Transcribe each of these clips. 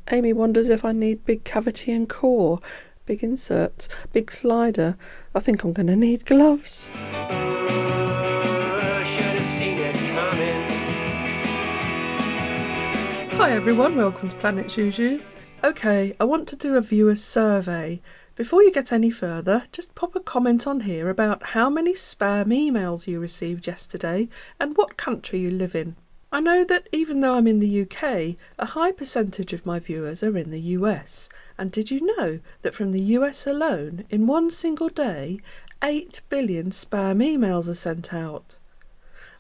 Amy wonders if I need big cavity and core, big inserts, big slider. I think I'm going to need gloves. Should have seen it coming. Hi everyone, welcome to Planet Juju. Okay, I want to do a viewer survey. Before you get any further, just pop a comment on here about how many spam emails you received yesterday and what country you live in. I know that even though I'm in the UK, a high percentage of my viewers are in the US. And did you know that from the US alone, in one single day, 8 billion spam emails are sent out?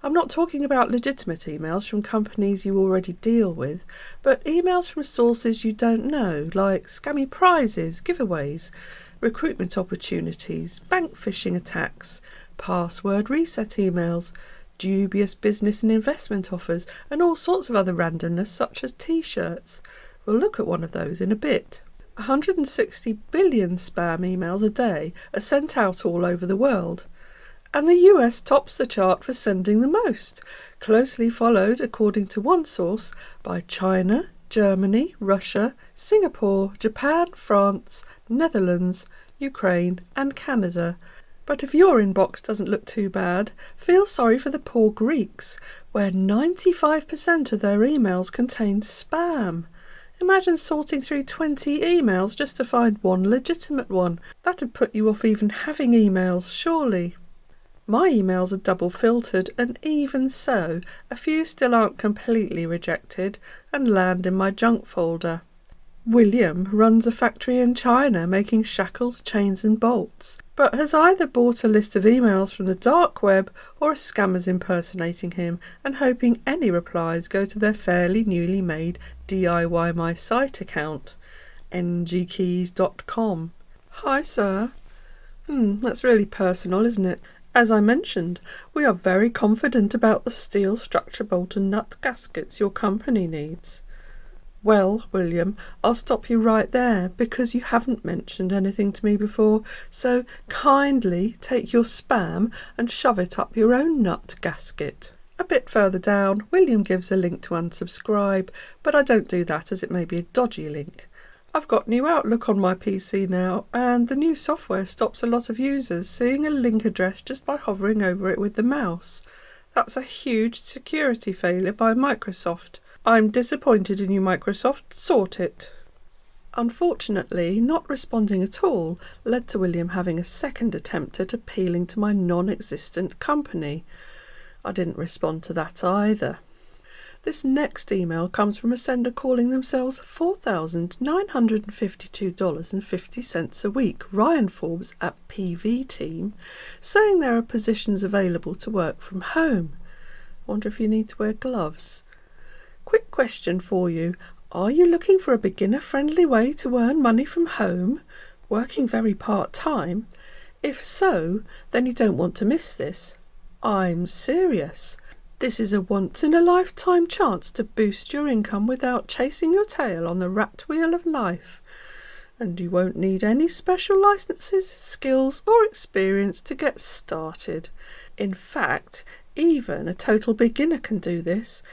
I'm not talking about legitimate emails from companies you already deal with, but emails from sources you don't know, like scammy prizes, giveaways, recruitment opportunities, bank phishing attacks, password reset emails, dubious business and investment offers, and all sorts of other randomness such as t-shirts. We'll look at one of those in a bit. 160 billion spam emails a day are sent out all over the world. And the US tops the chart for sending the most, closely followed, according to one source, by China, Germany, Russia, Singapore, Japan, France, Netherlands, Ukraine and Canada. But if your inbox doesn't look too bad, feel sorry for the poor Greeks, where 95% of their emails contained spam. Imagine sorting through 20 emails just to find one legitimate one. That'd put you off even having emails, surely. My emails are double filtered, and even so, a few still aren't completely rejected and land in my junk folder. William runs a factory in China making shackles, chains and bolts, but has either bought a list of emails from the dark web or a scammer's impersonating him and hoping any replies go to their fairly newly made DIY My Site account, ngkeys.com. Hi, sir. That's really personal, isn't it? As I mentioned, we are very confident about the steel structure bolt and nut gaskets your company needs. Well, William, I'll stop you right there because you haven't mentioned anything to me before, so kindly take your spam and shove it up your own nut gasket. A bit further down, William gives a link to unsubscribe, but I don't do that as it may be a dodgy link. I've got new Outlook on my PC now, and the new software stops a lot of users seeing a link address just by hovering over it with the mouse. That's a huge security failure by Microsoft. I'm disappointed in you, Microsoft. Sort it. Unfortunately, not responding at all led to William having a second attempt at appealing to my non-existent company. I didn't respond to that either. This next email comes from a sender calling themselves $4,952.50 a week, Ryan Forbes at PV Team, saying there are positions available to work from home. Wonder if you need to wear gloves. Quick question for you. Are you looking for a beginner-friendly way to earn money from home, working very part-time? If so, then you don't want to miss this. I'm serious. This is a once-in-a-lifetime chance to boost your income without chasing your tail on the rat wheel of life. And you won't need any special licenses, skills or experience to get started. In fact, even a total beginner can do this.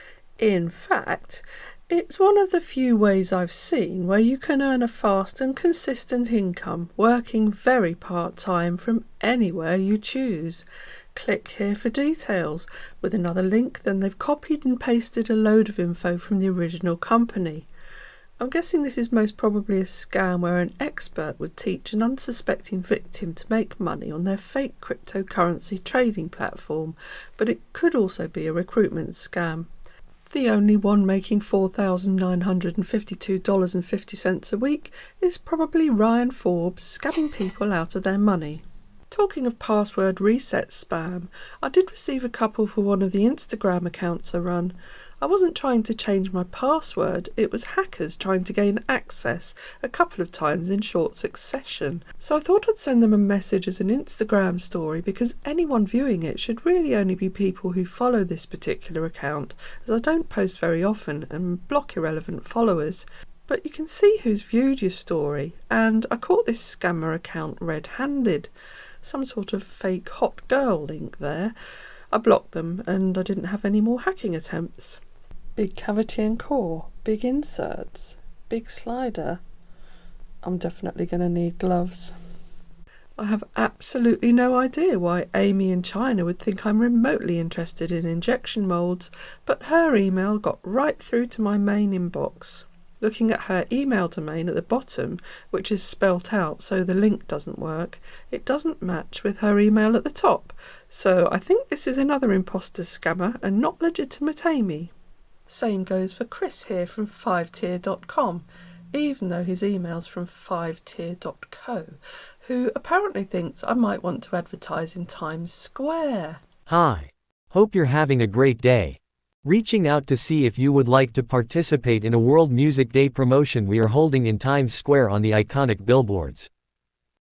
In fact, it's one of the few ways I've seen where you can earn a fast and consistent income working very part-time from anywhere you choose. Click here for details. With another link, then they've copied and pasted a load of info from the original company. I'm guessing this is most probably a scam where an expert would teach an unsuspecting victim to make money on their fake cryptocurrency trading platform, but it could also be a recruitment scam. The only one making $4,952.50 a week is probably Ryan Forbes scamming people out of their money. Talking of password reset spam, I did receive a couple for one of the Instagram accounts I run. I wasn't trying to change my password, it was hackers trying to gain access a couple of times in short succession. So I thought I'd send them a message as an Instagram story because anyone viewing it should really only be people who follow this particular account, as I don't post very often and block irrelevant followers. But you can see who's viewed your story, and I caught this scammer account red-handed. Some sort of fake hot girl link there. I blocked them and I didn't have any more hacking attempts. Big cavity and core, big inserts, Big slider. I'm definitely going to need gloves. I have absolutely no idea why Amy in China would think I'm remotely interested in injection moulds, but her email got right through to my main inbox. Looking at her email domain at the bottom, which is spelt out so the link doesn't work, it doesn't match with her email at the top, so I think this is another imposter scammer and not legitimate Amy. Same goes for Chris here from 5tier.com, even though his email's from 5tier.co, who apparently thinks I might want to advertise in Times Square. Hi. Hope you're having a great day. Reaching out to see if you would like to participate in a World Music Day promotion we are holding in Times Square on the iconic billboards.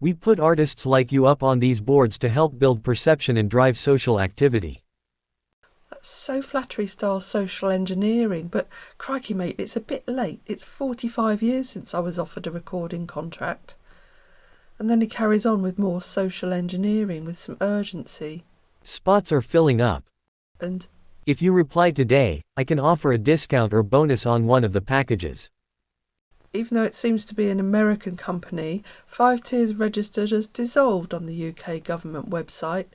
We put artists like you up on these boards to help build perception and drive social activity. That's so flattery style social engineering, but crikey mate, it's a bit late. It's 45 years since I was offered a recording contract. And then he carries on with more social engineering with some urgency. Spots are filling up. And if you reply today, I can offer a discount or bonus on one of the packages. even though it seems to be an American company, 5tier is registered as dissolved on the UK government website.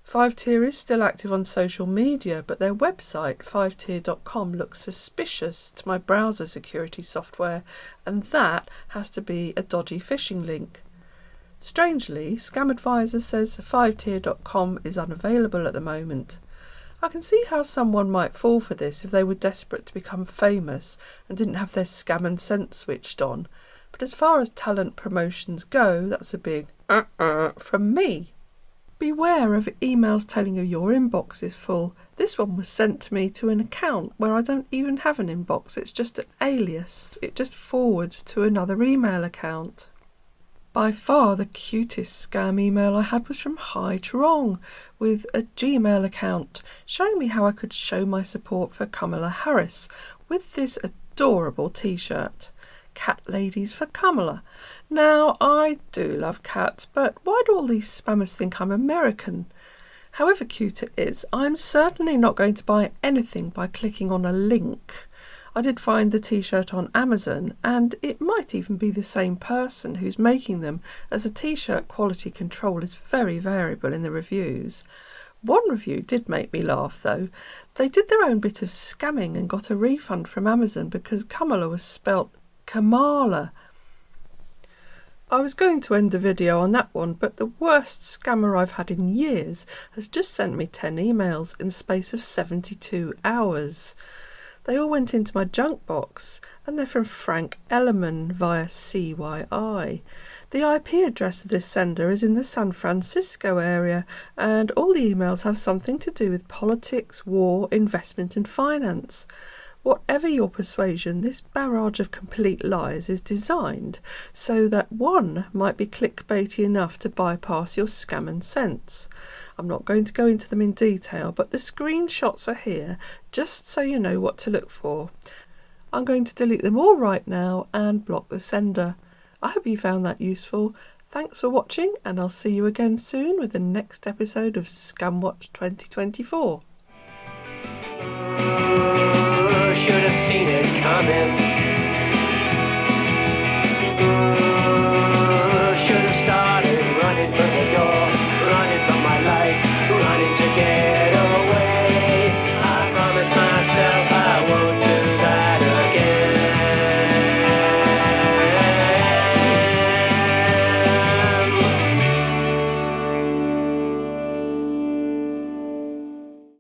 5tier is still active on social media, but their website, 5tier.com, looks suspicious to my browser security software, and that has to be a dodgy phishing link. Strangely, Scam Advisor says 5tier.com is unavailable at the moment. I can see how someone might fall for this if they were desperate to become famous and didn't have their scam and scent switched on, but as far as talent promotions go, that's a big from me. Beware of emails telling you your inbox is full. This one was sent to me to an account where I don't even have an inbox, it's just an alias. It just forwards to another email account. By far the cutest scam email I had was from Hai Trong with a Gmail account showing me how I could show my support for Kamala Harris with this adorable t-shirt. Cat Ladies for Kamala. Now, I do love cats, but why do all these spammers think I'm American? However cute it is, I'm certainly not going to buy anything by clicking on a link. I did find the t-shirt on Amazon, and it might even be the same person who's making them, as the t-shirt quality control is very variable in the reviews. One review did make me laugh though. They did their own bit of scamming and got a refund from Amazon because Kamala was spelt Kamala. I was going to end the video on that one, but the worst scammer I've had in years has just sent me 10 emails in the space of 72 hours. They all went into my junk box, and they're from Frank Ellerman via CYI. The IP address of this sender is in the San Francisco area, and all the emails have something to do with politics, war, investment and finance. Whatever your persuasion, this barrage of complete lies is designed so that one might be clickbaity enough to bypass your scam and sense. I'm not going to go into them in detail, but the screenshots are here just so you know what to look for. I'm going to delete them all right now and block the sender. I hope you found that useful. Thanks for watching, and I'll see you again soon with the next episode of Scamwatch 2024. Should have seen it coming.